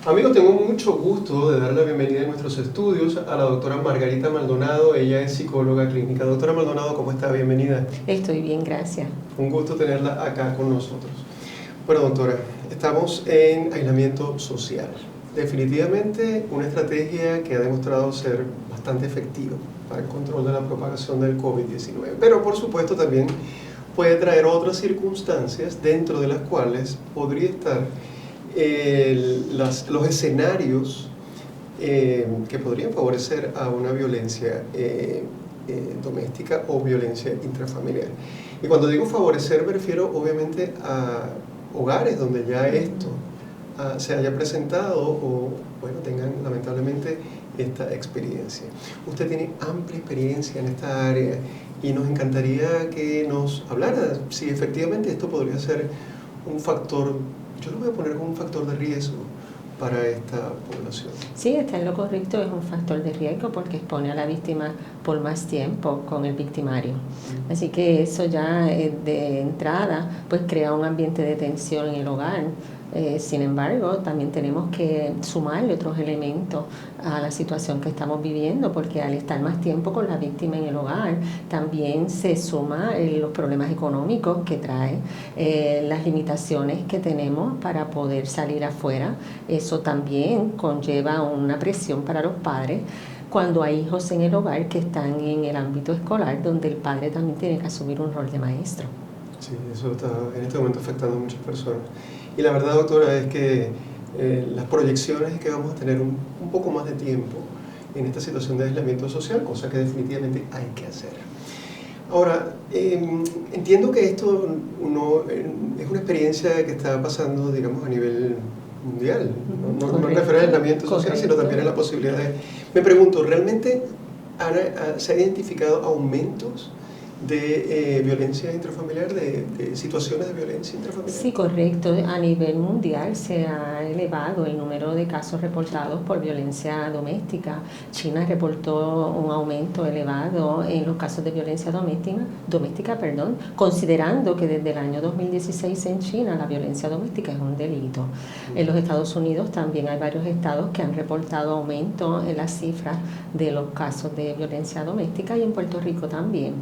Amigos, tengo mucho gusto de dar la bienvenida en nuestros estudios a la doctora Margarita Maldonado. Ella es psicóloga clínica. Doctora Maldonado, ¿cómo está? Bienvenida. Estoy bien, gracias. Un gusto tenerla acá con nosotros. Bueno, doctora, estamos en aislamiento social. Definitivamente una estrategia que ha demostrado ser bastante efectiva para el control de la propagación del COVID-19. Pero por supuesto también puede traer otras circunstancias dentro de las cuales podría estar los escenarios que podrían favorecer a una violencia doméstica o violencia intrafamiliar. Y cuando digo favorecer me refiero obviamente a hogares donde ya esto se haya presentado o bueno, tengan lamentablemente esta experiencia. Usted tiene amplia experiencia en esta área y nos encantaría que nos hablara si efectivamente esto podría ser un factor, yo lo voy a poner como un factor de riesgo para esta población. Sí, está en lo correcto, es un factor de riesgo porque expone a la víctima por más tiempo con el victimario. Así que eso ya de entrada pues crea un ambiente de tensión en el hogar. Sin embargo, también tenemos que sumarle otros elementos a la situación que estamos viviendo, porque al estar más tiempo con la víctima en el hogar, también se suma los problemas económicos que trae, las limitaciones que tenemos para poder salir afuera. Eso también conlleva una presión para los padres cuando hay hijos en el hogar que están en el ámbito escolar, donde el padre también tiene que asumir un rol de maestro. Sí, eso está en este momento afectando a muchas personas. Y la verdad, doctora, es que las proyecciones es que vamos a tener un poco más de tiempo en esta situación de aislamiento social, cosa que definitivamente hay que hacer. Ahora, entiendo que esto es una experiencia que está pasando, digamos, a nivel mundial. No me refiero al aislamiento social, sino también a la posibilidad de... Me pregunto, ¿realmente se han identificado aumentos de violencia intrafamiliar, de situaciones de violencia intrafamiliar? Sí, correcto. A nivel mundial se ha elevado el número de casos reportados por violencia doméstica. China reportó un aumento elevado en los casos de violencia doméstica, considerando que desde el año 2016 en China la violencia doméstica es un delito. En los Estados Unidos también hay varios estados que han reportado aumento en las cifras de los casos de violencia doméstica y en Puerto Rico también.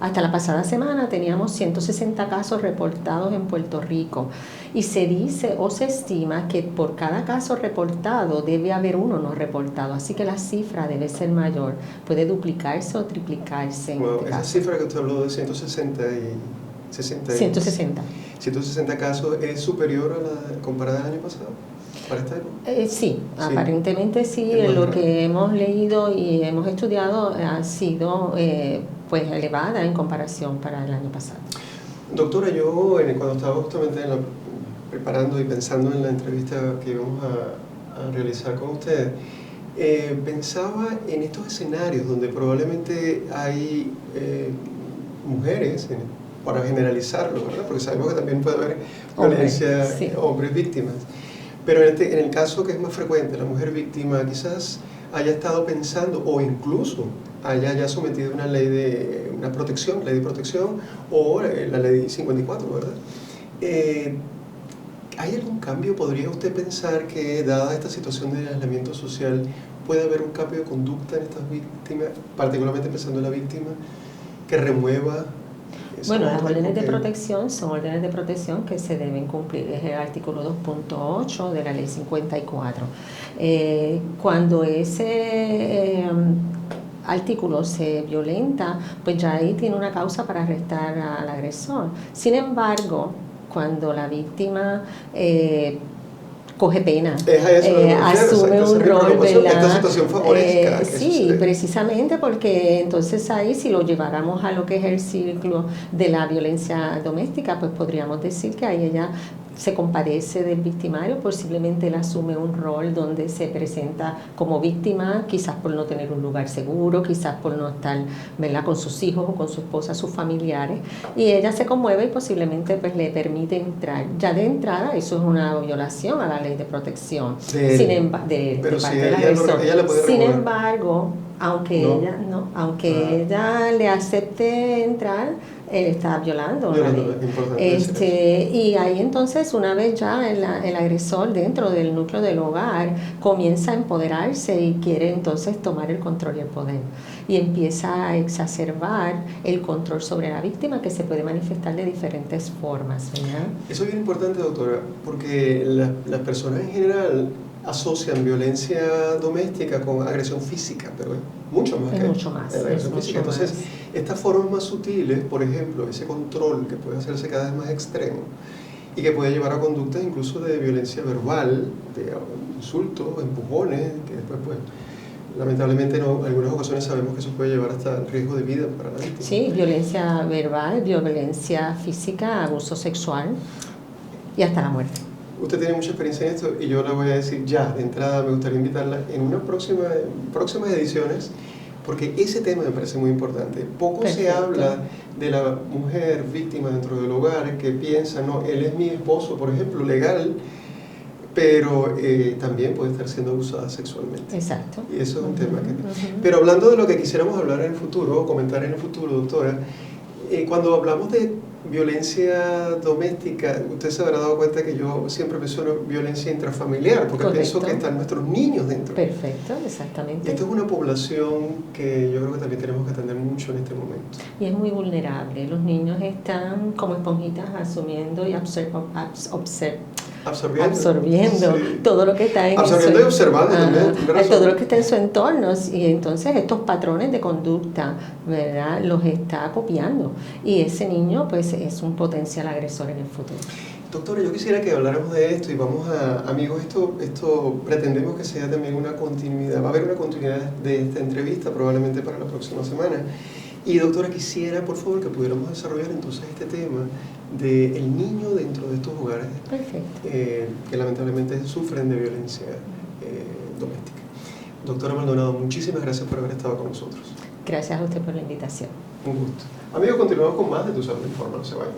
Hasta la pasada semana teníamos 160 casos reportados en Puerto Rico y se dice o se estima que por cada caso reportado debe haber uno no reportado, así que la cifra debe ser mayor, puede duplicarse o triplicarse en este esa caso. Cifra que usted habló de 160 casos es superior a la comparada del año pasado. ¿Para esta época? Sí, aparentemente sí, lo que hemos leído y hemos estudiado ha sido pues elevada en comparación para el año pasado. Doctora, yo cuando estaba justamente preparando y pensando en la entrevista que íbamos a realizar con usted, pensaba en estos escenarios donde probablemente hay mujeres, para generalizarlo, ¿verdad? Porque sabemos que también puede haber violencia, hombres víctimas. Pero en el caso que es más frecuente, la mujer víctima quizás haya estado pensando o incluso haya ya sometido una ley de protección o la ley 54, ¿verdad? ¿Hay algún cambio? ¿Podría usted pensar que dada esta situación de aislamiento social puede haber un cambio de conducta en estas víctimas, particularmente pensando en la víctima, que remueva? Bueno, las órdenes de protección son órdenes de protección que se deben cumplir. Es el artículo 2.8 de la ley 54. Cuando ese artículo se violenta, pues ya ahí tiene una causa para arrestar al agresor. Sin embargo, cuando la víctima coge pena, asume un rol, ¿verdad? Esta situación favorezca. Sí, precisamente porque entonces ahí si lo lleváramos a lo que es el ciclo de la violencia doméstica, pues podríamos decir que ahí ella se compadece del victimario, posiblemente él asume un rol donde se presenta como víctima, quizás por no tener un lugar seguro, quizás por no estar, ¿verdad?, con sus hijos o con su esposa, sus familiares, y ella se conmueve y posiblemente pues le permite entrar. Ya de entrada eso es una violación a la ley de protección de parte del agresor. Sin embargo, aunque ella le acepte entrar, él está violando la Violando, ley. es importante decir eso. Y ahí entonces, una vez ya el agresor dentro del núcleo del hogar comienza a empoderarse y quiere entonces tomar el control y el poder. Y empieza a exacerbar el control sobre la víctima, que se puede manifestar de diferentes formas, ¿verdad? Eso es bien importante, doctora, porque las personas en general asocian violencia doméstica con agresión física, pero es mucho más Es que mucho más, la agresión es física. mucho Entonces, más. estas formas más sutiles, por ejemplo, ese control que puede hacerse cada vez más extremo y que puede llevar a conductas incluso de violencia verbal, de insultos, empujones, que después, pues, lamentablemente en algunas ocasiones sabemos que eso puede llevar hasta el riesgo de vida para la víctima. Sí, violencia verbal, violencia física, abuso sexual y hasta la muerte. Usted tiene mucha experiencia en esto y yo le voy a decir ya, de entrada me gustaría invitarla en próximas ediciones, porque ese tema me parece muy importante. Poco Perfecto. se habla de la mujer víctima dentro del hogar que piensa, no, él es mi esposo, por ejemplo, legal, pero también puede estar siendo abusada sexualmente. Exacto. Y eso es un tema que... Pero hablando de lo que quisiéramos hablar en el futuro, o comentar en el futuro, doctora, cuando hablamos de violencia doméstica, usted se habrá dado cuenta que yo siempre menciono violencia intrafamiliar, porque Correcto. pienso que están nuestros niños dentro. Perfecto, exactamente. Y esto es una población que yo creo que también tenemos que atender mucho en este momento. Y es muy vulnerable. Los niños están como esponjitas asumiendo y absorbiendo Sí. todo lo que está en Absorbiendo y observando también. todo lo que está en su entorno, y entonces estos patrones de conducta, ¿verdad?, los está copiando, y ese niño pues es un potencial agresor en el futuro. Doctora, yo quisiera que habláramos de esto y vamos a, amigos, esto pretendemos que sea también una continuidad, va a haber una continuidad de esta entrevista probablemente para la próxima semana. Y doctora, quisiera por favor que pudiéramos desarrollar entonces este tema del niño dentro de estos hogares. Perfecto. Que lamentablemente sufren de violencia doméstica. Doctora Maldonado, muchísimas gracias por haber estado con nosotros. Gracias a usted por la invitación. Un gusto. Amigos, continuamos con más de Tu Salud Informa, no se vayan.